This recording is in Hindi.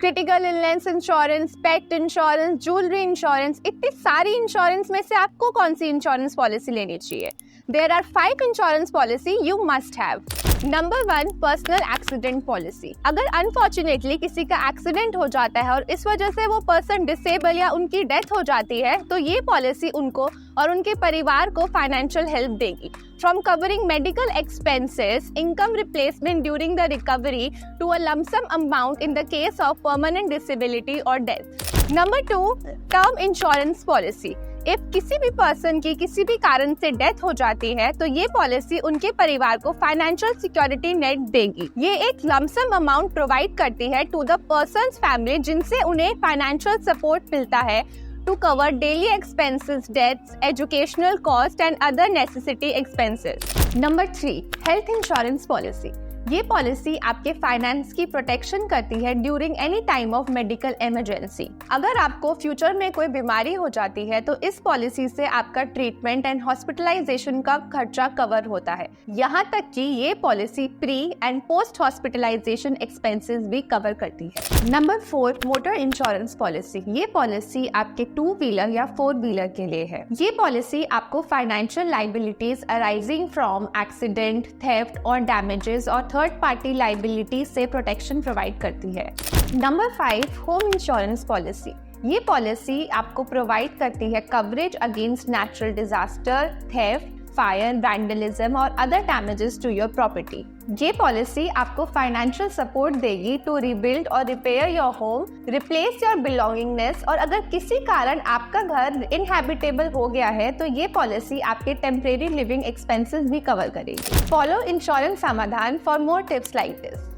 Critical illness insurance, pet insurance, jewellery insurance, इतनी सारी इंश्योरेंस में से आपको कौन सी इंश्योरेंस पॉलिसी लेनी चाहिए? There are 5 insurance policy you must have. Number 1, personal accident policy. अगर अनफॉर्चुनेटली किसी का एक्सीडेंट हो जाता है और इस वजह से वो पर्सन डिसेबल या उनकी डेथ हो जाती है, तो ये पॉलिसी उनको और उनके परिवार को फाइनेंशियल हेल्प देगी, from covering medical expenses, income replacement during the recovery to a lump sum amount in the case of permanent disability और death. Number 2, term insurance policy. If किसी भी पर्सन की किसी भी कारण से डेथ हो जाती है, तो ये पॉलिसी उनके परिवार को फाइनेंशियल सिक्योरिटी नेट देगी। ये एक लमसम अमाउंट प्रोवाइड करती है टू द पर्सन्स फैमिली, जिनसे उन्हें फाइनेंशियल सपोर्ट मिलता है to cover daily expenses, deaths, educational cost and other necessity expenses. Number 3, health insurance policy. ये पॉलिसी आपके फाइनेंस की प्रोटेक्शन करती है during any time of medical emergency. अगर आपको फ्यूचर में कोई बीमारी हो जाती है, तो इस पॉलिसी से आपका ट्रीटमेंट एंड हॉस्पिटलाइजेशन का खर्चा कवर होता है। यहाँ तक कि ये policy pre and post hospitalization expenses भी कवर करती है। Number 4, motor insurance policy. ये पॉलिसी आपके 2 व्हीलर या 4 व्हीलर के लिए है। ये पॉलिसी आपको financial liabilities arising from accident, theft और डैमेजेस और थर्ड पार्टी लाइबिलिटी से प्रोटेक्शन प्रोवाइड करती है। Number 5, home insurance policy. ये पॉलिसी आपको प्रोवाइड करती है coverage against natural disaster, theft, fire, vandalism और other damages to your property. ये पॉलिसी आपको फाइनेंशियल सपोर्ट देगी टू रिबिल्ड और repair your home, replace your belongingness, और अगर किसी कारण आपका घर इनहैबिटेबल हो गया है, तो ये पॉलिसी आपके टेम्परेरी लिविंग एक्सपेंसेस भी कवर करेगी। फॉलो इंश्योरेंस समाधान for more tips like this.